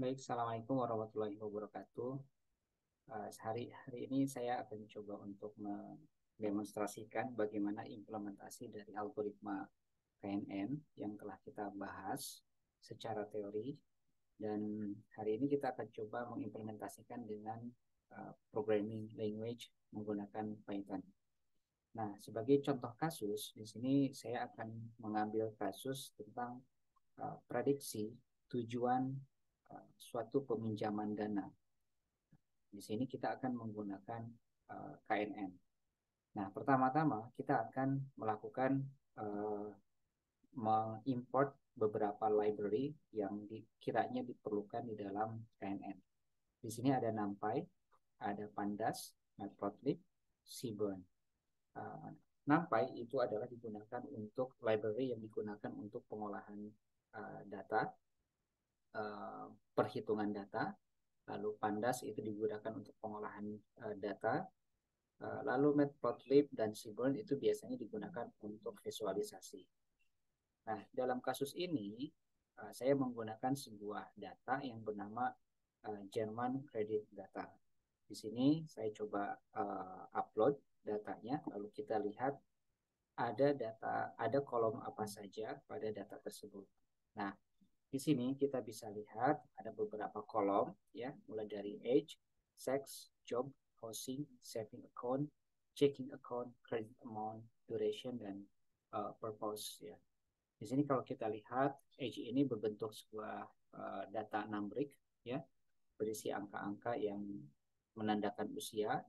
Baik, Assalamualaikum warahmatullahi wabarakatuh. Hari ini saya akan coba untuk mendemonstrasikan bagaimana implementasi dari algoritma KNN yang telah kita bahas secara teori, dan hari ini kita akan coba mengimplementasikan dengan programming language menggunakan Python. Nah, sebagai contoh kasus, di sini saya akan mengambil kasus tentang prediksi tujuan suatu peminjaman dana. Di sini kita akan menggunakan KNN. Nah, pertama-tama kita akan melakukan uh, mengimport beberapa library yang kiranya diperlukan di dalam KNN. Di sini ada NumPy, ada Pandas, Matplotlib, Seaborn. Uh, NumPy itu adalah digunakan untuk library yang digunakan untuk pengolahan data, perhitungan data. Lalu Pandas itu digunakan untuk pengolahan data. Lalu Matplotlib dan Seaborn itu biasanya digunakan untuk visualisasi. Nah, dalam kasus ini saya menggunakan sebuah data yang bernama German Credit Data. Di sini saya coba upload datanya, lalu kita lihat ada kolom apa saja pada data tersebut. Nah, di sini kita bisa lihat ada beberapa kolom ya, mulai dari age, sex, job, housing, saving account, checking account, credit amount, duration, dan purpose ya. Di sini kalau kita lihat age ini berbentuk sebuah data numbrik ya, berisi angka-angka yang menandakan usia,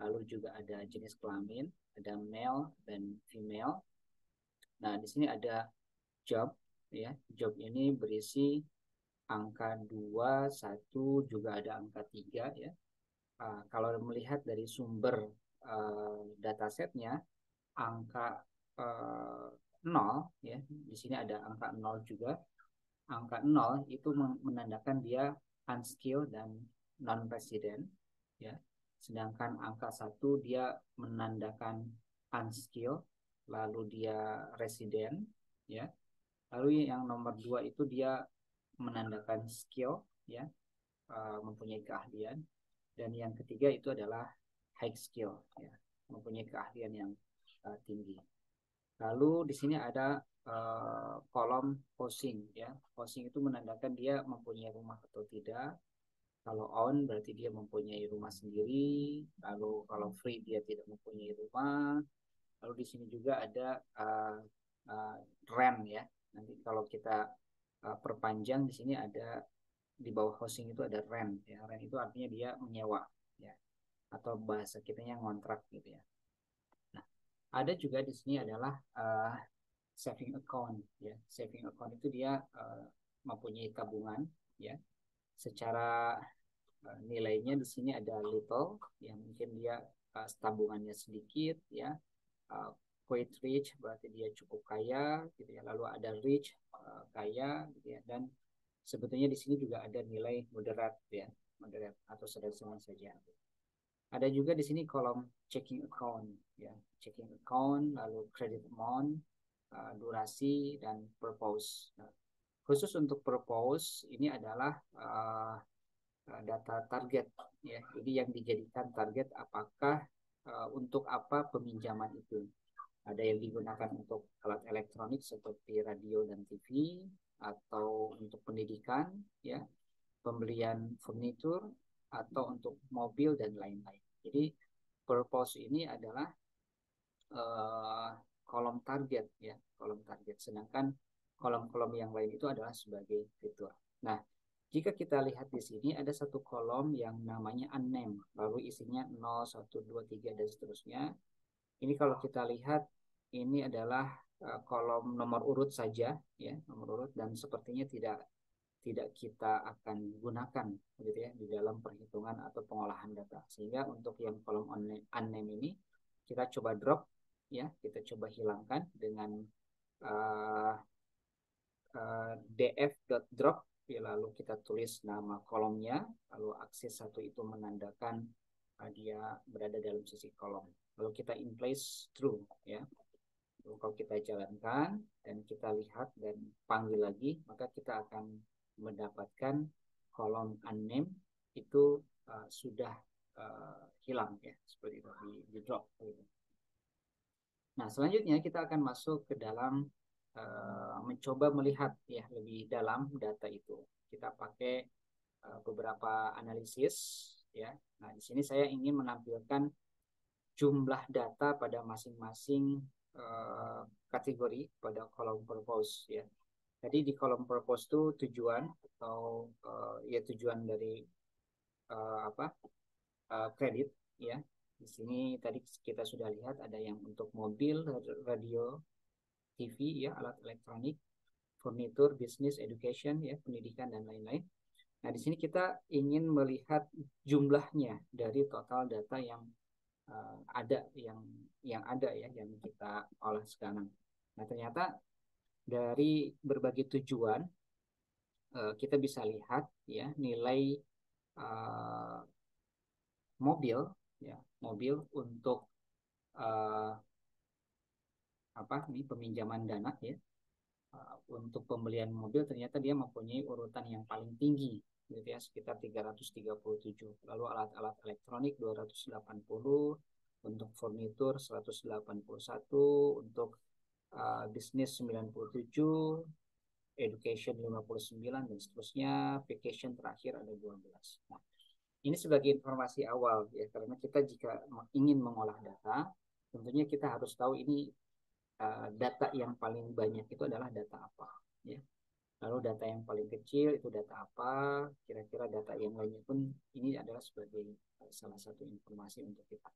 lalu juga ada jenis kelamin, ada male dan female. Nah, di sini ada job ya. Job ini berisi angka 2, 1, juga ada angka 3 ya. Kalau melihat dari sumber datasetnya, angka 0 ya, di sini ada angka 0 juga. Angka 0 itu menandakan dia unskilled dan non-resident ya. Sedangkan angka 1 dia menandakan unskilled, lalu dia resident ya. Lalu yang nomor 2 itu dia menandakan skill ya, mempunyai keahlian, dan yang ketiga itu adalah high skill ya, mempunyai keahlian yang tinggi. Lalu di sini ada kolom housing ya. Housing itu menandakan dia mempunyai rumah atau tidak. Kalau on berarti dia mempunyai rumah sendiri. Lalu kalau free dia tidak mempunyai rumah. Lalu di sini juga ada uh, rent ya. Nanti kalau kita perpanjang, di sini ada di bawah housing itu ada rent ya. Rent itu artinya dia menyewa ya, atau bahasa kitanya ngontrak gitu ya. Nah, ada juga di sini adalah saving account ya. Saving account itu dia mempunyai tabungan ya. Secara nilainya di sini ada little yang mungkin dia tabungannya sedikit ya. Uh, quite rich berarti dia cukup kaya gitu ya. Lalu ada rich kaya gitu ya, dan sebetulnya di sini juga ada nilai moderate ya, moderate atau sedang-sedang saja. Ada juga di sini kolom checking account ya, checking account, lalu credit amount, durasi, dan purpose. Nah, khusus untuk purpose ini adalah data target ya. Jadi yang dijadikan target apakah untuk apa peminjaman itu. Ada yang digunakan untuk alat elektronik seperti radio dan TV, atau untuk pendidikan ya, pembelian furnitur, atau untuk mobil dan lain-lain. Jadi purpose ini adalah uh, kolom target ya, kolom target. Sedangkan kolom-kolom yang lain itu adalah sebagai fitur. Nah, jika kita lihat di sini ada satu kolom yang namanya unnamed, lalu isinya 0, 1, 2, 3 dan seterusnya. Ini kalau kita lihat ini adalah kolom nomor urut saja ya, nomor urut, dan sepertinya tidak tidak kita akan gunakan gitu ya di dalam perhitungan atau pengolahan data. Sehingga untuk yang kolom unnamed ini kita coba drop ya, kita coba hilangkan dengan uh, df.drop ya, lalu kita tulis nama kolomnya, lalu akses satu itu menandakan dia berada dalam sisi kolom. Lalu kita in place true ya. Lalu kalau kita jalankan dan kita lihat dan panggil lagi, maka kita akan mendapatkan kolom unnamed itu sudah hilang ya, seperti itu, di drop gitu. Nah, selanjutnya kita akan masuk ke dalam mencoba melihat ya lebih dalam data itu. Kita pakai beberapa analisis ya. Nah, di sini saya ingin menampilkan jumlah data pada masing-masing kategori pada kolom purpose ya. Jadi di kolom purpose itu tujuan atau ya tujuan dari kredit ya. Di sini tadi kita sudah lihat ada yang untuk mobil, radio, TV ya, alat elektronik, furnitur, bisnis, education ya, pendidikan dan lain-lain. Nah, di sini kita ingin melihat jumlahnya dari total data yang ada yang ada ya, yang kita olah sekarang. Nah, ternyata dari berbagai tujuan kita bisa lihat ya nilai mobil ya, mobil untuk uh, peminjaman dana ya. Untuk pembelian mobil ternyata dia mempunyai urutan yang paling tinggi gitu ya, sekitar 337. Lalu alat-alat elektronik 280, untuk furnitur 181, untuk bisnis 97, education 59 dan seterusnya, vacation terakhir ada 12. Nah, ini sebagai informasi awal ya, karena kita jika ingin mengolah data, tentunya kita harus tahu ini data yang paling banyak itu adalah data apa ya. Lalu data yang paling kecil itu data apa, kira-kira data yang lainnya pun ini adalah sebagai salah satu informasi untuk kita.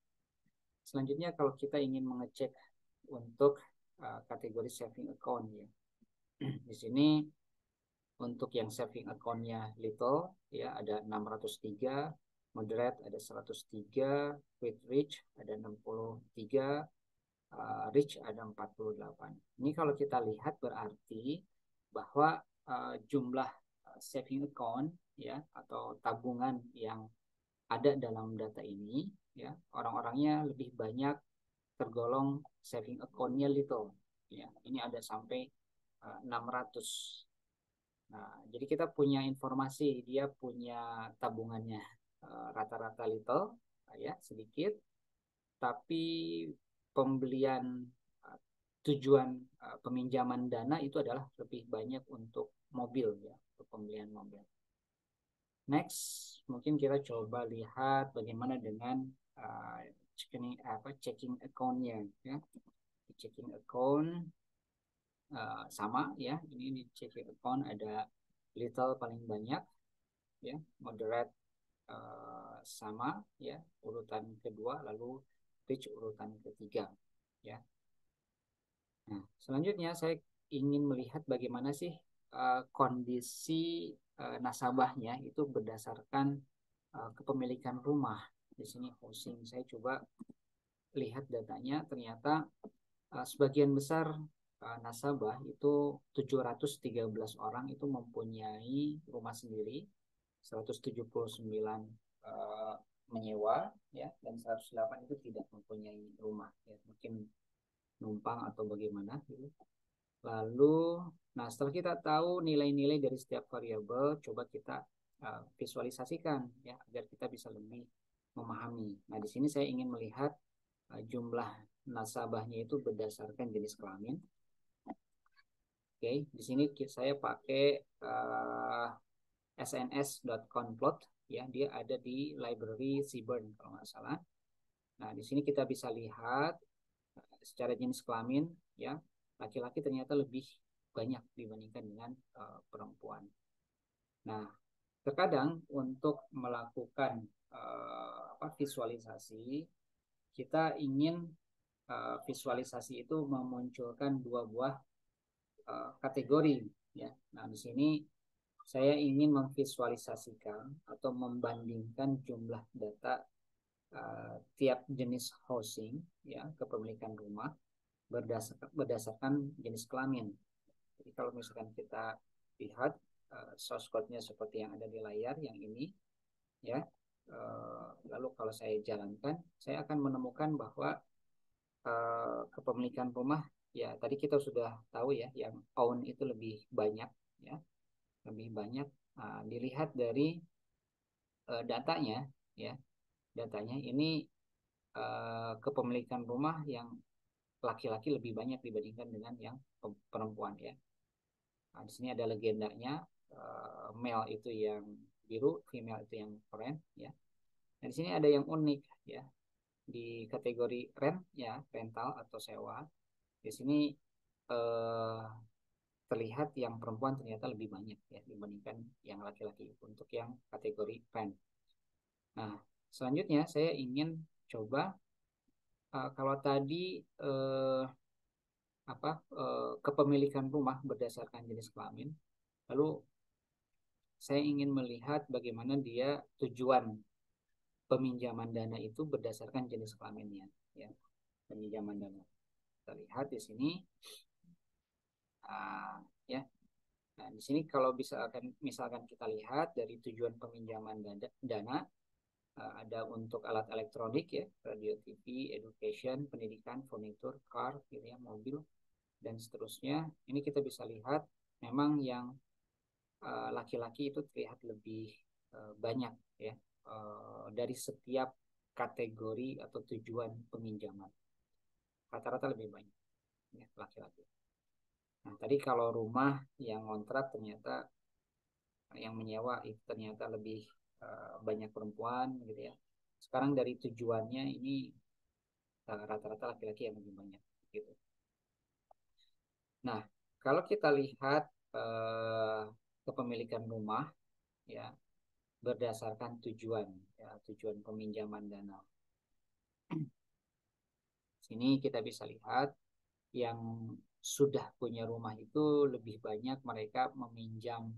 Selanjutnya kalau kita ingin mengecek untuk kategori saving account ya. Di sini untuk yang saving account-nya little ya ada 603, moderate ada 103, with rich ada 63, rich ada 48. Ini kalau kita lihat berarti bahwa jumlah saving account ya atau tabungan yang ada dalam data ini ya, orang-orangnya lebih banyak tergolong saving account-nya little ya. Ini ada sampai 600. Nah, jadi kita punya informasi dia punya tabungannya rata-rata little ya, sedikit, tapi pembelian tujuan peminjaman dana itu adalah lebih banyak untuk mobil ya, untuk pembelian mobil. Next, mungkin kita coba lihat bagaimana dengan checking account-nya ya. Checking account sama ya, ini di checking account ada little paling banyak ya, moderate sama ya, urutan kedua, lalu rich urutan ketiga ya. Nah, selanjutnya saya ingin melihat bagaimana sih kondisi nasabahnya itu berdasarkan kepemilikan rumah. Di sini housing, saya coba lihat datanya, ternyata sebagian besar nasabah itu 713 orang itu mempunyai rumah sendiri, 179 menyewa ya, dan 108 itu tidak mempunyai rumah ya, mungkin numpang atau bagaimana gitu. Lalu, nah setelah kita tahu nilai-nilai dari setiap variabel, coba kita visualisasikan ya agar kita bisa lebih memahami. Nah, di sini saya ingin melihat jumlah nasabahnya itu berdasarkan jenis kelamin. Oke, di sini saya pakai sns.conplot ya, dia ada di library Seaborn kalau nggak salah. Nah, di sini kita bisa lihat secara jenis kelamin ya, laki-laki ternyata lebih banyak dibandingkan dengan perempuan. Nah, terkadang untuk melakukan visualisasi, kita ingin visualisasi itu memunculkan dua buah kategori ya. Nah, di sini saya ingin memvisualisasikan atau membandingkan jumlah data tiap jenis housing ya, kepemilikan rumah berdasarkan jenis kelamin. Jadi kalau misalkan kita lihat source code-nya seperti yang ada di layar yang ini ya, lalu kalau saya jalankan, saya akan menemukan bahwa kepemilikan rumah ya, tadi kita sudah tahu ya, yang own itu lebih banyak ya, lebih banyak Dilihat dari datanya, ya, datanya ini kepemilikan rumah yang laki-laki lebih banyak dibandingkan dengan yang perempuan, ya. Nah, di sini ada legendanya, male itu yang biru, female itu yang oranye, ya. Nah, di sini ada yang unik, ya, di kategori rent, ya, rental atau sewa. Di sini eh, terlihat yang perempuan ternyata lebih banyak, ya, dibandingkan yang laki-laki untuk yang kategori rent. Nah, selanjutnya saya ingin coba, kalau tadi eh, kepemilikan rumah berdasarkan jenis kelamin, lalu saya ingin melihat bagaimana dia tujuan peminjaman dana itu berdasarkan jenis kelaminnya, ya, peminjaman dana. Kita lihat di sini, ya. Nah, di sini kalau misalkan kita lihat dari tujuan peminjaman dana, ada untuk alat elektronik, ya, radio, TV, education, pendidikan, furnitur, car, gitu ya, mobil, dan seterusnya. Ini kita bisa lihat memang yang laki-laki itu terlihat lebih banyak, ya, dari setiap kategori atau tujuan peminjaman. Rata-rata lebih banyak, ya, laki-laki. Nah, tadi kalau rumah yang kontrak ternyata yang menyewa itu ternyata lebih banyak perempuan, gitu ya. Sekarang dari tujuannya ini rata-rata laki-laki yang lebih banyak, gitu. Nah, kalau kita lihat eh, kepemilikan rumah, ya, berdasarkan tujuan, ya, tujuan peminjaman dana. Sini kita bisa lihat yang sudah punya rumah itu lebih banyak mereka meminjam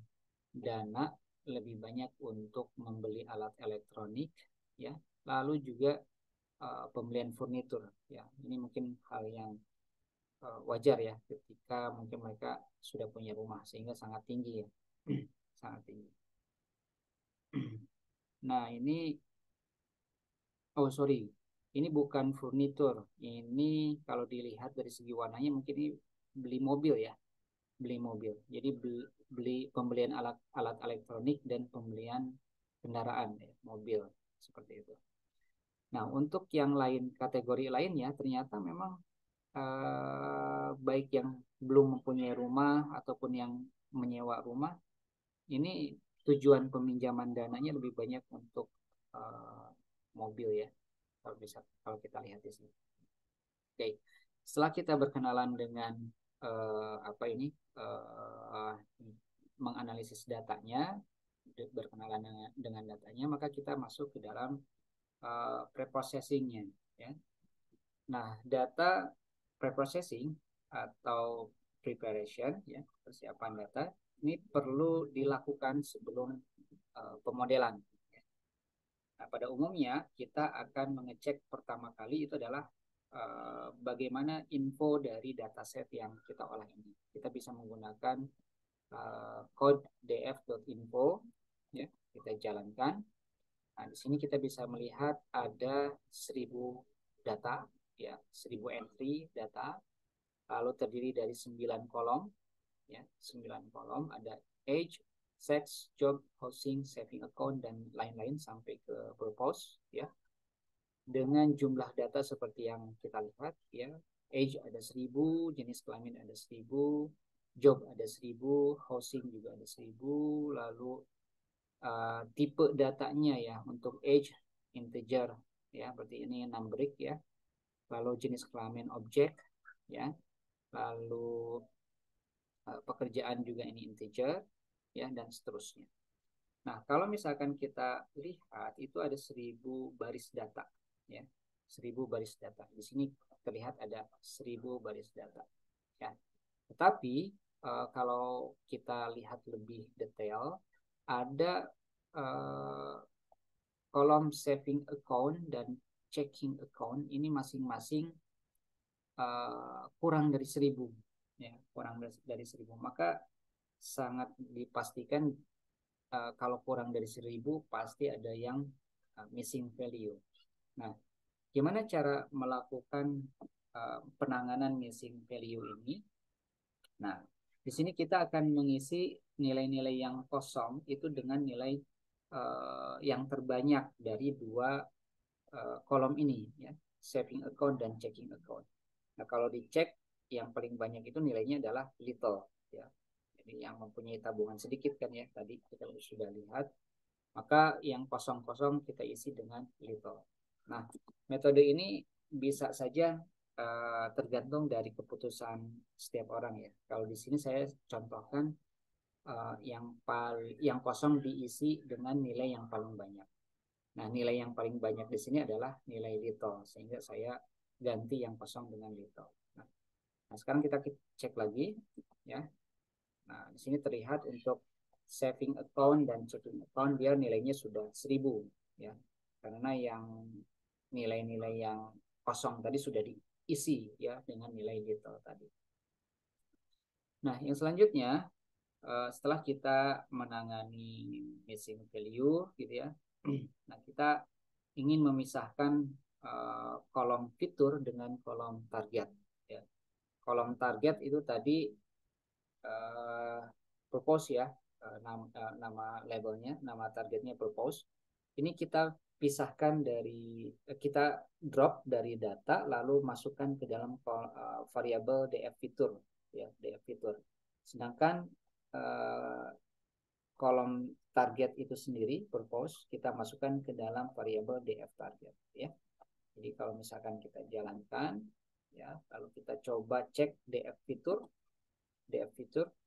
dana lebih banyak untuk membeli alat elektronik, ya, lalu juga pembelian furnitur, ya. Ini mungkin hal yang wajar, ya, ketika mungkin mereka sudah punya rumah sehingga sangat tinggi, ya. Sangat tinggi. Nah, ini, oh sorry, ini bukan furnitur. Ini kalau dilihat dari segi warnanya mungkin ini beli mobil, ya, beli mobil. Jadi beli pembelian alat alat elektronik dan pembelian kendaraan, ya, mobil, seperti itu. Nah, untuk yang lain, kategori lainnya ternyata memang baik yang belum mempunyai rumah ataupun yang menyewa rumah, ini tujuan peminjaman dananya lebih banyak untuk uh, mobil, ya, kalau kita lihat di sini. Oke, setelah kita berkenalan dengan apa ini uh, menganalisis datanya, berkenalan dengan datanya, maka kita masuk ke dalam preprocessingnya, ya. Nah, data preprocessing atau preparation, ya, persiapan data ini perlu dilakukan sebelum pemodelan. Nah, pada umumnya kita akan mengecek pertama kali itu adalah bagaimana info dari dataset yang kita olah ini. Kita bisa menggunakan code df.info, ya, kita jalankan. Nah, di sini kita bisa melihat ada 1000 data, ya, 1000 entry data, lalu terdiri dari 9 kolom, ya, 9 kolom, ada age, sex, job, housing, saving account, dan lain-lain sampai ke purpose, ya. Dengan jumlah data seperti yang kita lihat, ya, age ada 1000, jenis kelamin ada 1000, job ada 1000, housing juga ada 1000, lalu tipe datanya, ya, untuk age integer, ya, berarti ini numeric, ya, lalu jenis kelamin objek, ya, lalu pekerjaan juga ini integer, ya, dan seterusnya. Nah, kalau misalkan kita lihat itu ada 1000 baris data, ya, 1000 baris data. Di sini terlihat ada 1000 baris data, ya. Tetapi kalau kita lihat lebih detail, ada uh, kolom saving account dan checking account ini masing-masing kurang dari 1000, ya, kurang dari 1000. Maka sangat dipastikan kalau kurang dari 1000 pasti ada yang missing value. Nah, gimana cara melakukan penanganan missing value ini? Nah, di Di sini kita akan mengisi nilai-nilai yang kosong itu dengan nilai yang terbanyak dari dua kolom ini, ya, saving account dan checking account. Nah, kalau dicek yang paling banyak itu nilainya adalah little, ya. Jadi yang mempunyai tabungan sedikit kan ya, tadi kita sudah lihat. Maka yang kosong-kosong kita isi dengan little. Nah, metode ini bisa saja tergantung dari keputusan setiap orang ya. Kalau di sini saya contohkan yang kosong diisi dengan nilai yang paling banyak. Nah, nilai yang paling banyak di sini adalah nilai little, sehingga saya ganti yang kosong dengan little. Nah, sekarang kita cek lagi, ya. Nah, di sini terlihat untuk saving account dan checking account dia nilainya sudah 1000, ya. Karena yang nilai-nilai yang kosong tadi sudah diisi ya dengan nilai little tadi. Nah, yang selanjutnya setelah kita menangani missing value gitu ya. Nah, kita ingin memisahkan kolom fitur dengan kolom target ya. Kolom target itu tadi purpose ya, nama labelnya, nama targetnya purpose. Ini kita pisahkan dari kita drop dari data lalu masukkan ke dalam variabel df fitur ya, df fitur. Sedangkan kolom target itu sendiri purpose kita masukkan ke dalam variabel df target ya. Jadi kalau misalkan kita jalankan ya, lalu kita coba cek df fitur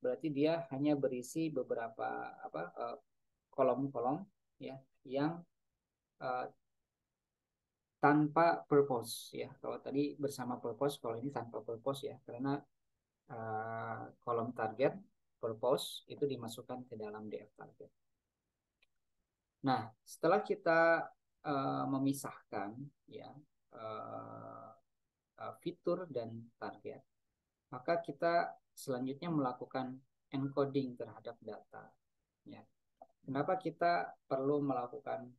berarti dia hanya berisi beberapa kolom-kolom ya yang uh, tanpa purpose ya. Kalau tadi bersama purpose, kalau ini tanpa purpose ya, karena kolom target purpose itu dimasukkan ke dalam df target. Nah, setelah kita memisahkan ya fitur dan target, maka kita selanjutnya melakukan encoding terhadap data. Ya. Kenapa kita perlu melakukan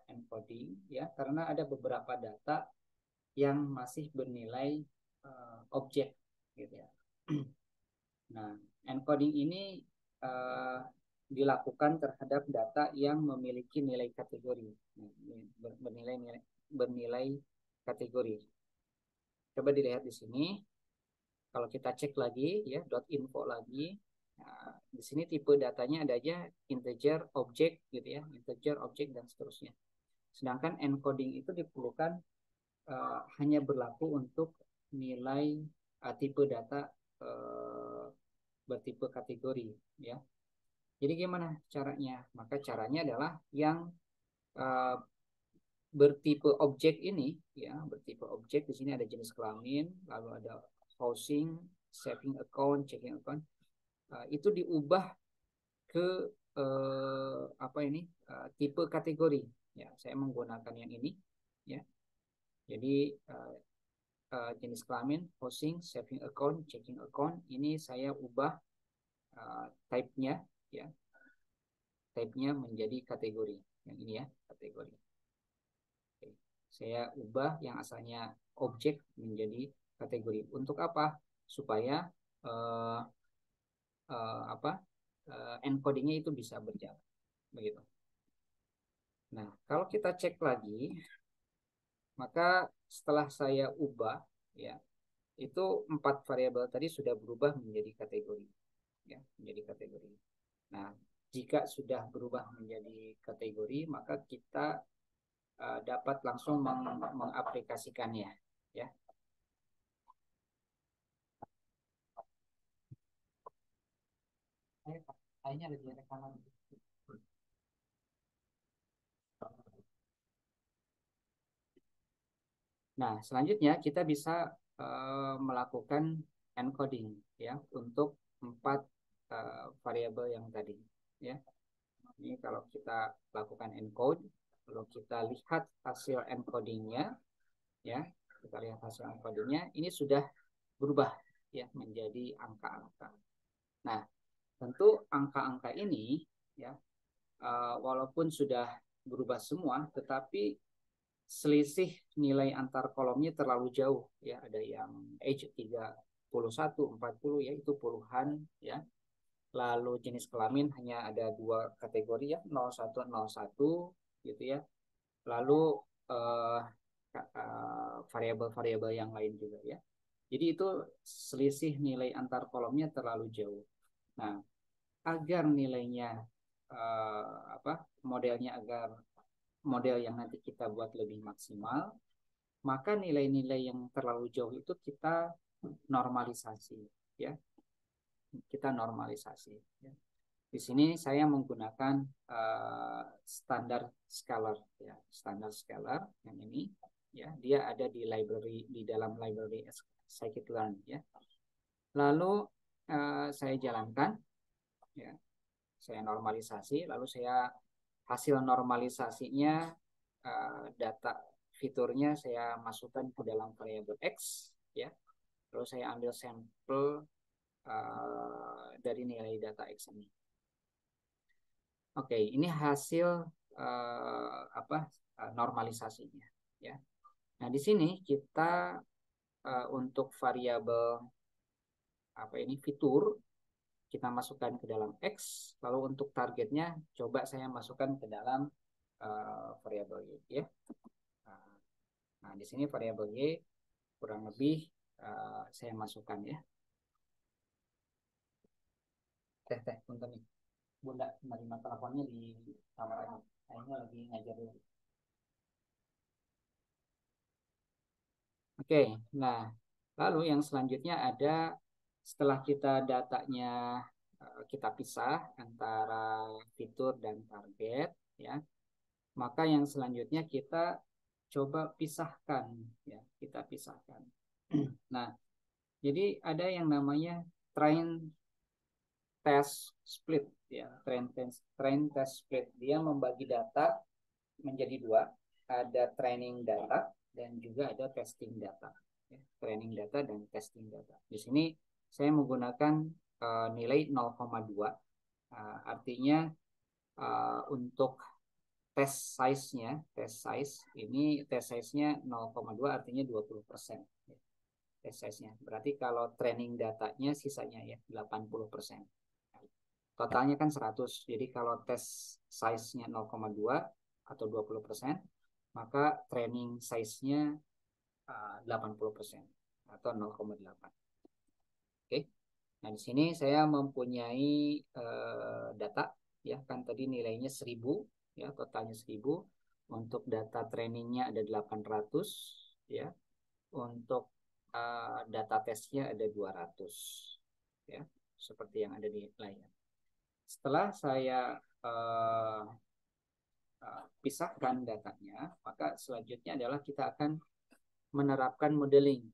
encoding? Ya, karena ada beberapa data yang masih bernilai objek, gitu ya. Nah, encoding ini dilakukan terhadap data yang memiliki nilai kategori, bernilai kategori. Coba dilihat di sini. Kalau kita cek lagi ya .info lagi, nah, di sini tipe datanya ada aja integer, objek gitu ya, integer, objek dan seterusnya. Sedangkan encoding itu diperlukan hanya berlaku untuk nilai tipe data bertipe kategori ya. Jadi gimana caranya? Maka caranya adalah yang bertipe objek ini ya, bertipe objek di sini ada jenis kelamin, lalu ada housing, saving account, checking account, itu diubah ke tipe kategori. Ya, saya menggunakan yang ini. Ya, jadi jenis kelamin, housing, saving account, checking account, ini saya ubah type-nya, ya, type-nya menjadi kategori. Yang ini ya, kategori. Oke. Saya ubah yang asalnya objek menjadi kategori. Untuk apa? Supaya encodingnya itu bisa berjalan begitu. Nah, kalau kita cek lagi, maka setelah saya ubah ya, itu 4 variabel tadi sudah berubah menjadi kategori ya, menjadi kategori. Nah, jika sudah berubah menjadi kategori, maka kita dapat langsung mengaplikasikannya ya. Kayaknya ada di rekaman. Nah, selanjutnya kita bisa melakukan encoding ya untuk 4 variabel yang tadi ya. Ini kalau kita lakukan encode, lalu kita lihat hasil encodingnya ya, kita lihat hasil encodingnya ini sudah berubah ya menjadi angka-angka. Nah, tentu angka-angka ini ya walaupun sudah berubah semua, tetapi selisih nilai antar kolomnya terlalu jauh ya, ada yang age 3 41, 40 ya, itu puluhan ya. Lalu jenis kelamin hanya ada 2 kategori ya, 01, 01 gitu ya. Lalu variabel-variabel yang lain juga ya. Jadi itu selisih nilai antar kolomnya terlalu jauh. Nah, agar nilainya modelnya agar model yang nanti kita buat lebih maksimal, maka nilai-nilai yang terlalu jauh itu kita normalisasi ya. Kita normalisasi ya. Di sini saya menggunakan standar scalar ya, standar scalar yang ini ya, dia ada di library, di dalam library scikit-learn ya. Lalu saya jalankan ya, saya normalisasi, lalu saya hasil normalisasinya data fiturnya saya masukkan ke dalam variabel x ya. Lalu saya ambil sampel dari nilai data x ini. Oke, ini hasil normalisasinya ya. Nah, di sini kita untuk variabel fitur kita masukkan ke dalam x, lalu untuk targetnya coba saya masukkan ke dalam variabel y ya. Nah, di sini variabel y kurang lebih saya masukkan ya. Teh, punten nih. Bunda menerima teleponnya di kamar ini. Kayaknya lagi ngajar dulu. Oke, nah lalu yang selanjutnya ada setelah kita datanya kita pisah antara fitur dan target ya, maka yang selanjutnya kita coba pisahkan ya, kita pisahkan. Nah, jadi ada yang namanya train test split ya, train test split. Dia membagi data menjadi dua, ada training data dan juga ada testing data ya, training data dan testing data. Di sini saya menggunakan nilai 0,2 artinya untuk test size-nya, test size-nya 0,2 artinya 20% ya, test size-nya. Berarti kalau training datanya sisanya ya 80%. Totalnya kan 100. Jadi kalau test size-nya 0,2 atau 20%, maka training size-nya 80% atau 0,8. Oke. Nah, di sini saya mempunyai data ya, kan tadi nilainya 1000 ya, totalnya 1000. Untuk data trainingnya ada 800 ya. Untuk data tesnya ada 200 ya, seperti yang ada di layar. Setelah saya pisahkan datanya, maka selanjutnya adalah kita akan menerapkan modeling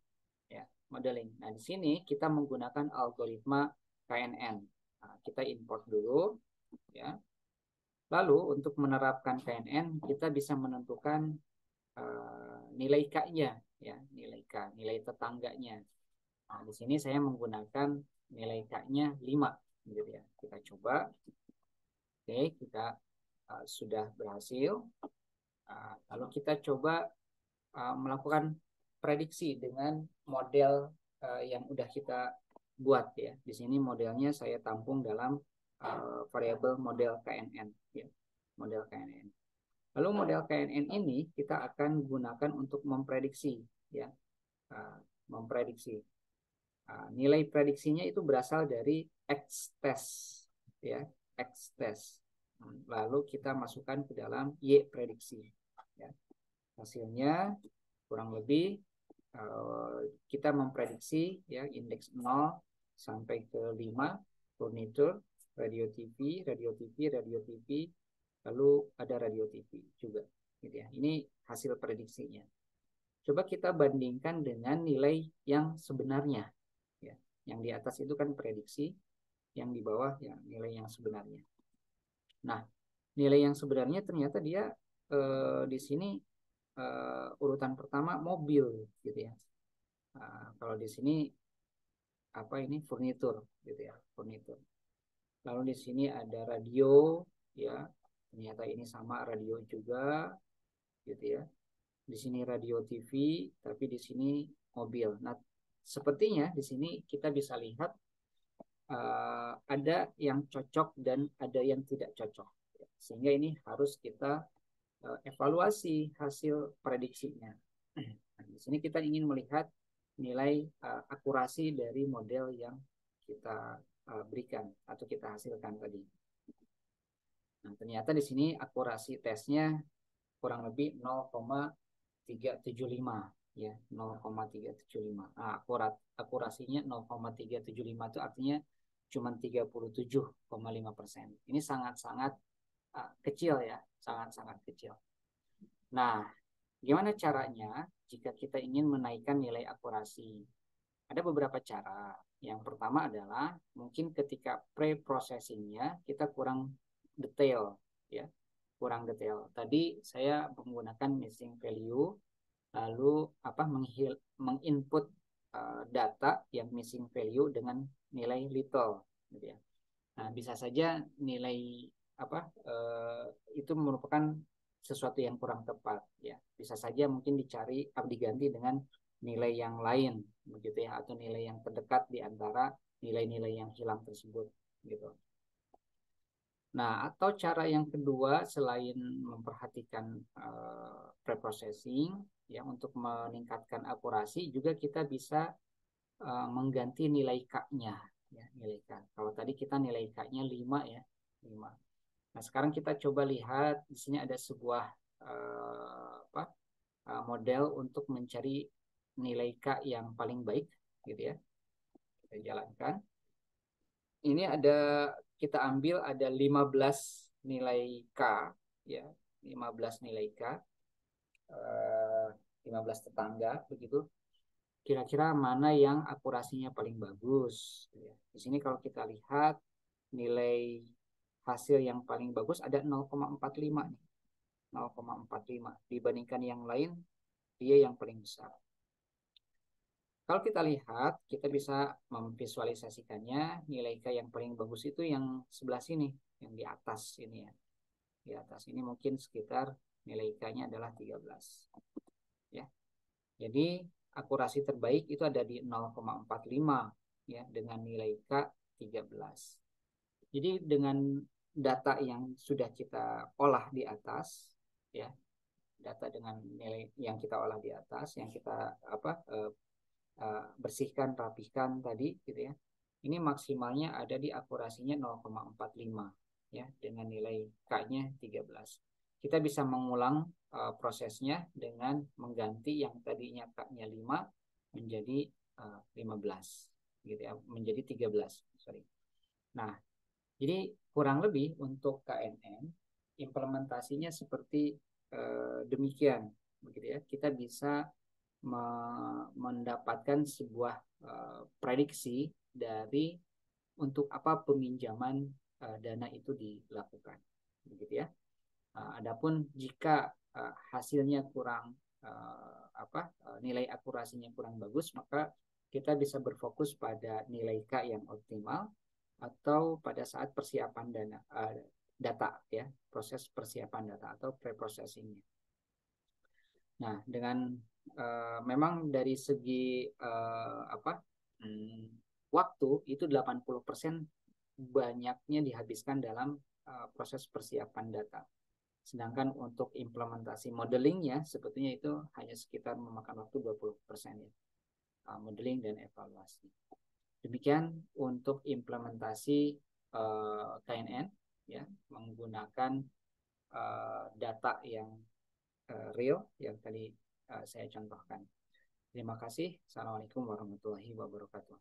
ya, modeling. Nah, di sini kita menggunakan algoritma KNN. Nah, kita import dulu ya. Lalu untuk menerapkan KNN kita bisa menentukan nilai K-nya ya, nilai K, nilai tetangganya. Nah, di sini saya menggunakan nilai K-nya 5 gitu ya. Kita coba. Oke, kita sudah berhasil. Lalu kita coba melakukan prediksi dengan model yang udah kita buat ya. Di sini modelnya saya tampung dalam variabel model KNN ya. Model KNN. Lalu model KNN ini kita akan gunakan untuk memprediksi ya. Memprediksi. Nilai prediksinya itu berasal dari X-test ya, X-test. Lalu kita masukkan ke dalam Y prediksi ya. Hasilnya kurang lebih kita memprediksi ya indeks 0 sampai ke 5 furniture, radio TV, lalu ada radio TV juga gitu ya. Ini hasil prediksinya. Coba kita bandingkan dengan nilai yang sebenarnya ya. Yang di atas itu kan prediksi, yang di bawah ya nilai yang sebenarnya. Nah, nilai yang sebenarnya ternyata dia di sini urutan pertama mobil gitu ya. Kalau di sini furnitur gitu ya, furnitur. Lalu di sini ada radio ya, ternyata ini sama radio juga gitu ya. Di sini radio TV, tapi di sini mobil. Nah, sepertinya di sini kita bisa lihat ada yang cocok dan ada yang tidak cocok. Sehingga ini harus kita evaluasi hasil prediksinya. Nah, di sini kita ingin melihat nilai akurasi dari model yang kita berikan atau kita hasilkan tadi. Nah, ternyata di sini akurasi tesnya kurang lebih 0,375 ya, 0,375. Nah, akurasinya 0,375 itu artinya cuma 37,5%. Ini sangat-sangat kecil ya, sangat-sangat kecil. Nah, gimana caranya jika kita ingin menaikkan nilai akurasi? Ada beberapa cara. Yang pertama adalah mungkin ketika pre-processingnya kita kurang detail, ya, kurang detail. Tadi saya menggunakan missing value, lalu menginput data yang missing value dengan nilai little, gitu ya. Nah, bisa saja nilai itu merupakan sesuatu yang kurang tepat, ya. Bisa saja mungkin diganti dengan nilai yang lain, begitu ya, atau nilai yang terdekat di antara nilai-nilai yang hilang tersebut, gitu. Nah, atau cara yang kedua selain memperhatikan preprocessing, ya, untuk meningkatkan akurasi juga kita bisa mengganti nilai K-nya, ya, nilai K. Kalau tadi kita nilai K-nya 5 ya, 5. Nah, sekarang kita coba lihat di sini ada sebuah model untuk mencari nilai K yang paling baik, gitu ya. Kita jalankan. Ini kita ambil ada 15 nilai K, ya, 15 nilai K, 15 tetangga begitu. Kira-kira mana yang akurasinya paling bagus, ya. Di sini kalau kita lihat nilai hasil yang paling bagus ada 0,45 nih. 0,45 dibandingkan yang lain, dia yang paling besar. Kalau kita lihat, kita bisa memvisualisasikannya, nilai K yang paling bagus itu yang sebelah sini, yang di atas ini ya. Di atas ini mungkin sekitar nilai K-nya adalah 13. Ya. Jadi akurasi terbaik itu ada di 0,45 ya, dengan nilai K 13. Jadi dengan data yang sudah kita olah di atas, ya, data dengan nilai yang kita olah di atas, yang kita bersihkan, rapihkan tadi, gitu ya. Ini maksimalnya ada di akurasinya 0,45 ya, dengan nilai K-nya 13. Kita bisa mengulang prosesnya dengan mengganti yang tadinya K-nya 5 menjadi 15 gitu ya, menjadi 13, sorry. Nah, jadi kurang lebih untuk KNN implementasinya seperti demikian, begitu ya. Kita bisa mendapatkan sebuah prediksi dari untuk apa peminjaman dana itu dilakukan, begitu ya. Adapun jika hasilnya kurang nilai akurasinya kurang bagus, maka kita bisa berfokus pada nilai K yang optimal atau pada saat persiapan data ya, proses persiapan data atau pre-processingnya. Nah, dengan memang dari segi waktu itu 80% banyaknya dihabiskan dalam proses persiapan data. Sedangkan untuk implementasi modelingnya sebetulnya itu hanya sekitar memakan waktu 20% ya. Modeling dan evaluasi. Demikian untuk implementasi KNN ya, menggunakan data yang real yang tadi saya contohkan. Terima kasih. Assalamualaikum warahmatullahi wabarakatuh.